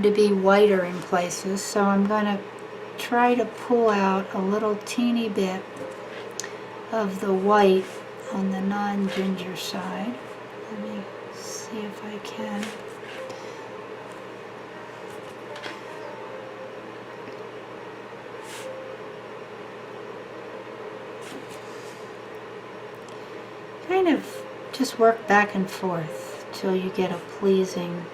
to be whiter in places, so I'm going to try to pull out a little teeny bit of the white on the non-ginger side. Let me see if I can. Kind of just work back and forth till you get a pleasing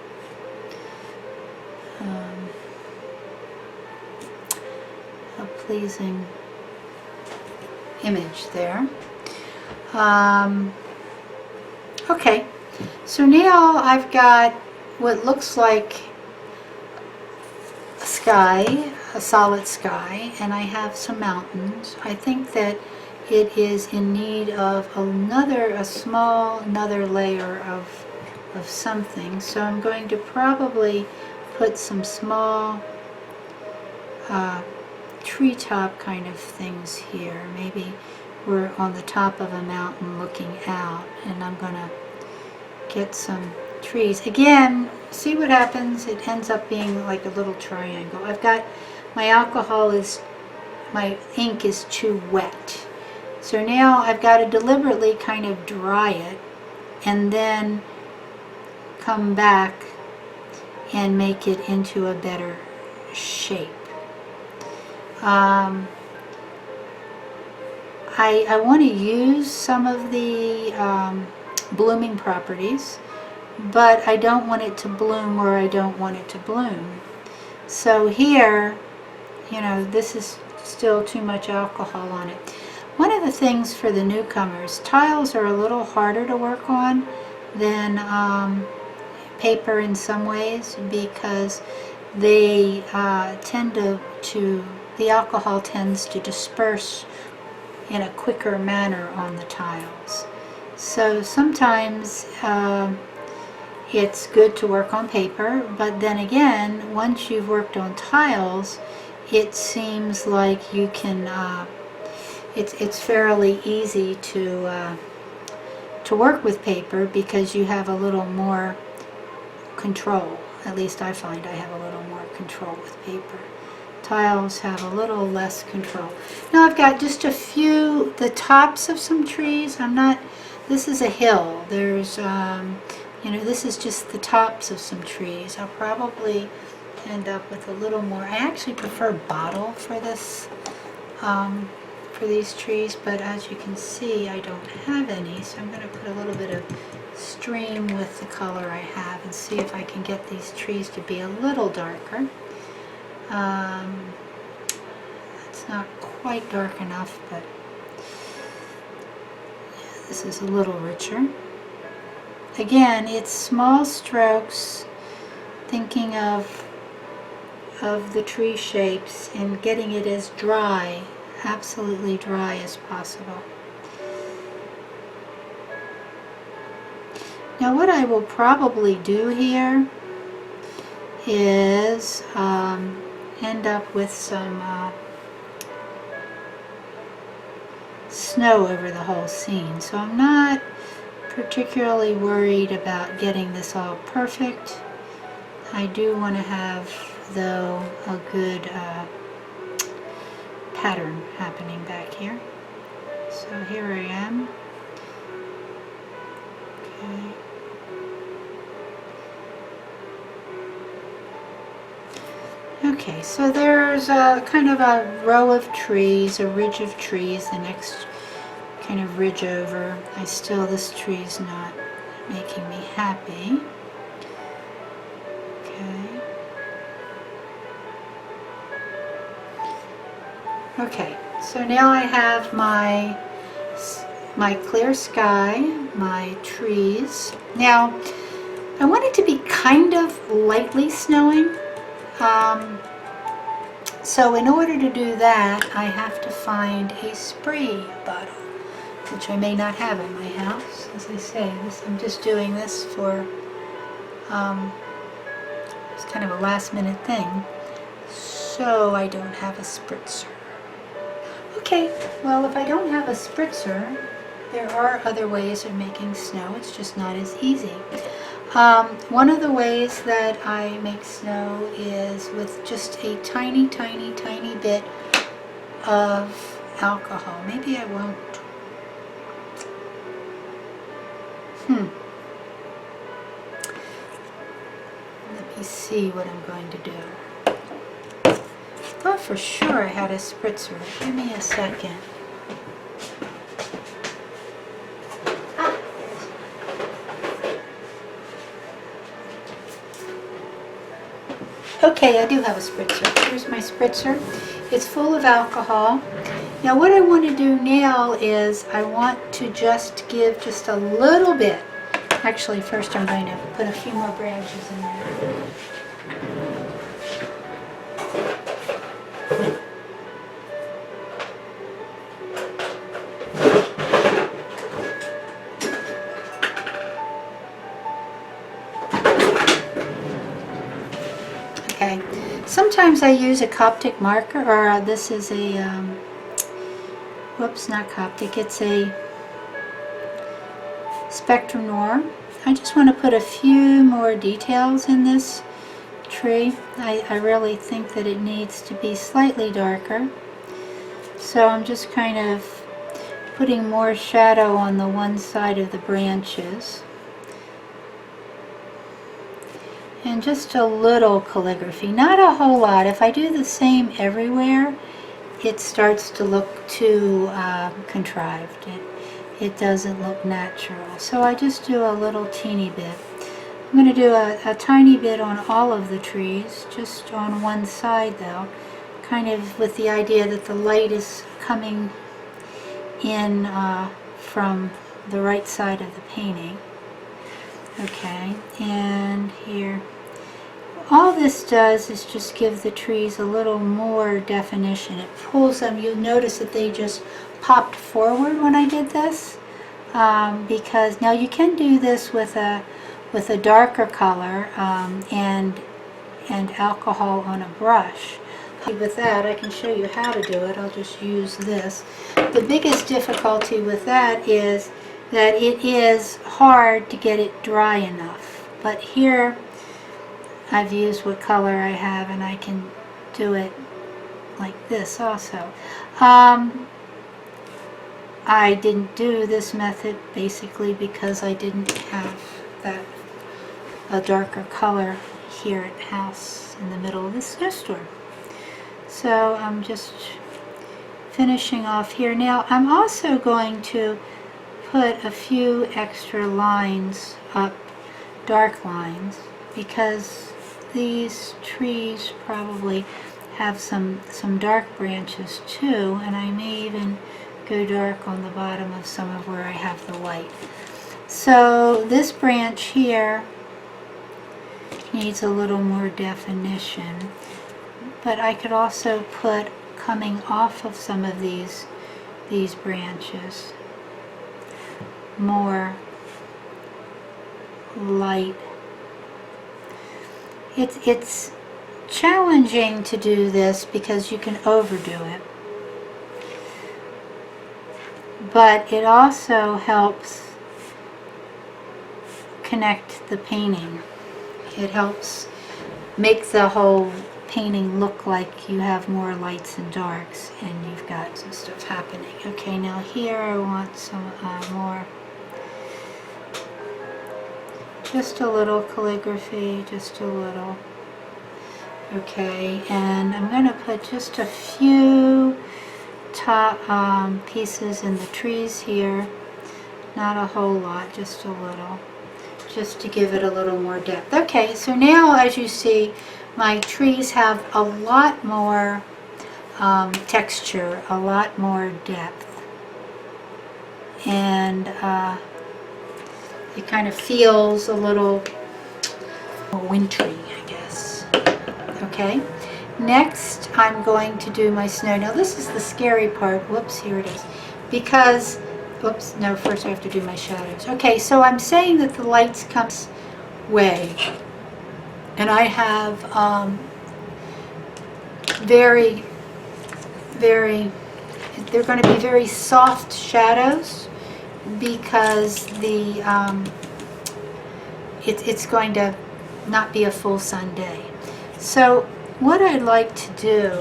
image there. Okay, so now I've got what looks like a sky, a solid sky, and I have some mountains. I think that it is in need of another layer of something. So I'm going to probably put some small treetop kind of things here. Maybe we're on the top of a mountain looking out, and I'm going to get some trees. Again, see what happens? It ends up being like a little triangle. I've got my my ink is too wet. So now I've got to deliberately kind of dry it and then come back and make it into a better shape. I want to use some of the blooming properties, but I don't want it to bloom where I don't want it to bloom. So here, this is still too much alcohol on it. One of the things for the newcomers, tiles are a little harder to work on than paper in some ways, because they tend the alcohol tends to disperse in a quicker manner on the tiles. So sometimes it's good to work on paper, but then again, once you've worked on tiles, it seems like you can, it's fairly easy to work with paper because you have a little more control. At least I find I have a little more control with paper. Tiles have a little less control. Now I've got just a few, the tops of some trees. This is a hill. There's, this is just the tops of some trees. I'll probably end up with a little more. I actually prefer bottle for this, for these trees, but as you can see, I don't have any, so I'm going to put a little bit of stream with the color I have and see if I can get these trees to be a little darker. It's not quite dark enough, but yeah, this is a little richer. Again, it's small strokes, thinking of the tree shapes and getting it as dry, absolutely dry as possible. Now what I will probably do here is end up with some snow over the whole scene. So I'm not particularly worried about getting this all perfect. I do want to have, though, a good pattern happening back here. So here I am. Okay. Okay, so there's a kind of a row of trees, a ridge of trees, the next kind of ridge over. This tree's not making me happy. Okay. Okay, so now I have my clear sky, my trees. Now, I want it to be kind of lightly snowing. So in order to do that, I have to find a spray bottle, which I may not have in my house. As I say, I'm just doing this for, it's kind of a last minute thing. So I don't have a spritzer. Okay, well, if I don't have a spritzer, there are other ways of making snow. It's just not as easy. One of the ways that I make snow is with just a tiny, tiny, tiny bit of alcohol. Maybe I won't. Let me see what I'm going to do. Thought for sure I had a spritzer. Give me a second. Okay, I do have a spritzer. Here's my spritzer. It's full of alcohol. Now what I want to do now is I want to just give just a little bit. Actually, first I'm going to put a few more branches in there. Okay, sometimes I use a Coptic marker, or this is a, whoops, not Coptic, it's a Spectrum Noir. I just want to put a few more details in this tree. I really think that it needs to be slightly darker. So I'm just kind of putting more shadow on the one side of the branches. And just a little calligraphy, not a whole lot. If I do the same everywhere, it starts to look too contrived. It doesn't look natural. So I just do a little teeny bit. I'm going to do a tiny bit on all of the trees, just on one side though, kind of with the idea that the light is coming in from the right side of the painting. Okay, and here. All this does is just give the trees a little more definition. It pulls them. You'll notice that they just popped forward when I did this, because now you can do this with a darker color and alcohol on a brush. With that, I can show you how to do it. I'll just use this. The biggest difficulty with that is that it is hard to get it dry enough. But here I've used what color I have, and I can do it like this also. I didn't do this method basically because I didn't have a darker color here at house in the middle of the snowstorm. So I'm just finishing off here. Now I'm also going to put a few extra lines up, dark lines, because these trees probably have some dark branches too, and I may even go dark on the bottom of some of where I have the white. So this branch here needs a little more definition, but I could also put coming off of some of these branches more light. It's challenging to do this because you can overdo it, but it also helps connect the painting. It helps make the whole painting look like you have more lights and darks and you've got some stuff happening. Okay, now here I want some more, just a little calligraphy, just a little. Okay, and I'm going to put just a few top pieces in the trees here, not a whole lot, just a little, just to give it a little more depth. Okay, so now as you see, my trees have a lot more texture, a lot more depth, and it kind of feels a little wintry, I guess. Okay, next I'm going to do my snow. Now this is the scary part. Whoops, here it is. Because, whoops, no, first I have to do my shadows. Okay, so I'm saying that the lights come way, and I have very, they're going to be very soft shadows because the it's going to not be a full sun day. So what I'd like to do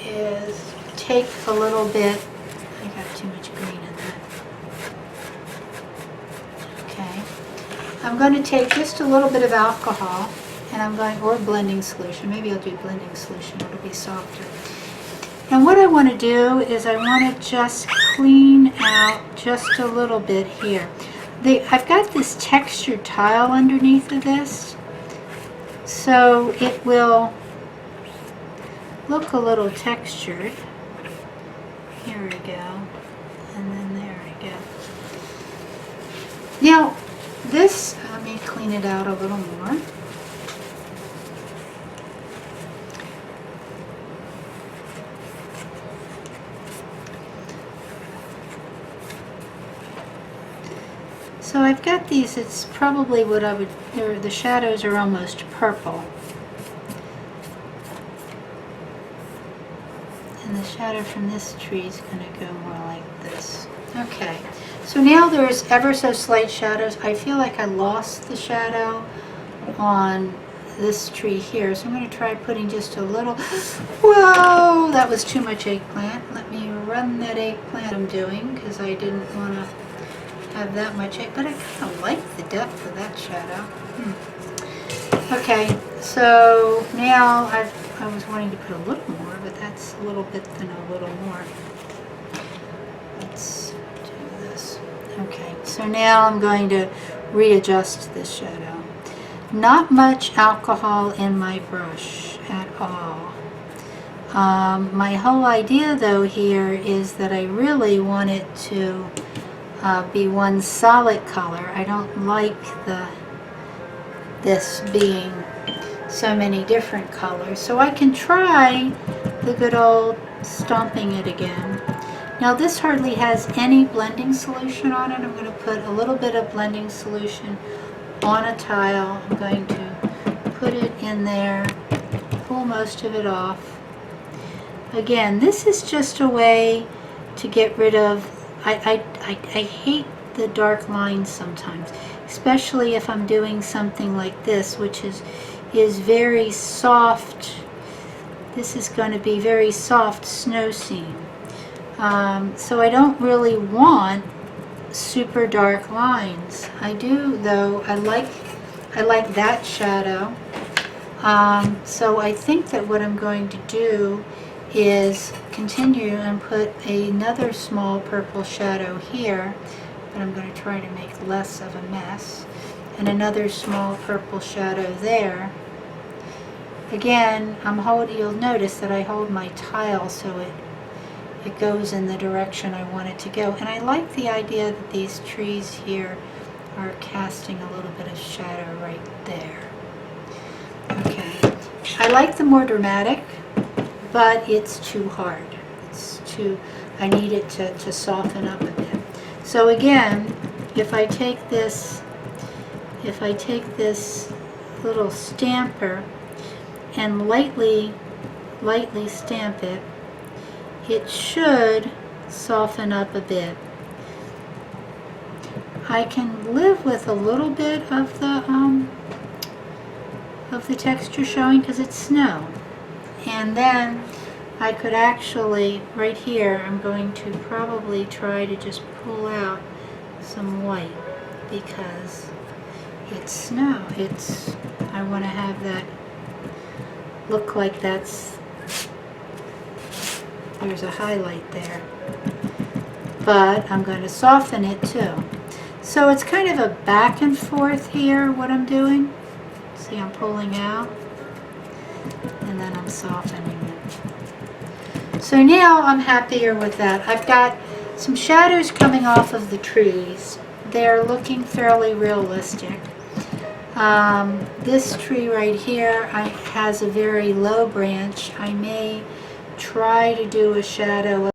is take a little bit, I got too much green in that. Okay. I'm going to take just a little bit of alcohol, and I'm going, or blending solution, maybe I'll do blending solution, it'll be softer. And what I want to do is I want to just clean out just a little bit here. I've got this textured tile underneath of this, so it will look a little textured. Here we go, and then there we go. Now this, let me clean it out a little more. So I've got these, it's probably what I would, the shadows are almost purple. And the shadow from this tree is going to go more like this. Okay, so now there's ever so slight shadows. I feel like I lost the shadow on this tree here, so I'm going to try putting just a little, whoa, that was too much eggplant. Let me run that eggplant I'm doing, because I didn't want to have that much, but I kind of like the depth of that shadow. Okay, so now I was wanting to put a little more, but that's a little bit than a little more. Let's do this. Okay, so now I'm going to readjust this shadow. Not much alcohol in my brush at all. My whole idea though here is that I really want it to be one solid color. I don't like this being so many different colors. So I can try the good old stomping it again. Now this hardly has any blending solution on it. I'm going to put a little bit of blending solution on a tile. I'm going to put it in there, pull most of it off. Again, this is just a way to get rid of, I hate the dark lines sometimes, especially if I'm doing something like this, which is very soft. This is going to be very soft snow scene. So I don't really want super dark lines. I do though, I like that shadow. So I think that what I'm going to do is continue and put another small purple shadow here, but I'm going to try to make less of a mess, and another small purple shadow there. Again, you'll notice that I hold my tile so it goes in the direction I want it to go, and I like the idea that these trees here are casting a little bit of shadow right there. Okay, I like the more dramatic, but it's too hard. I need it to soften up a bit. So again, if I take this little stamper and lightly stamp it, it should soften up a bit. I can live with a little bit of the texture showing because it's snow. And then I could actually, right here, I'm going to probably try to just pull out some white because it's snow. I want to have that look like there's a highlight there. But I'm going to soften it too. So it's kind of a back and forth here, what I'm doing. See, I'm pulling out, and then I'm softening it. So now I'm happier with that. I've got some shadows coming off of the trees. They're looking fairly realistic. This tree right here has a very low branch. I may try to do a shadow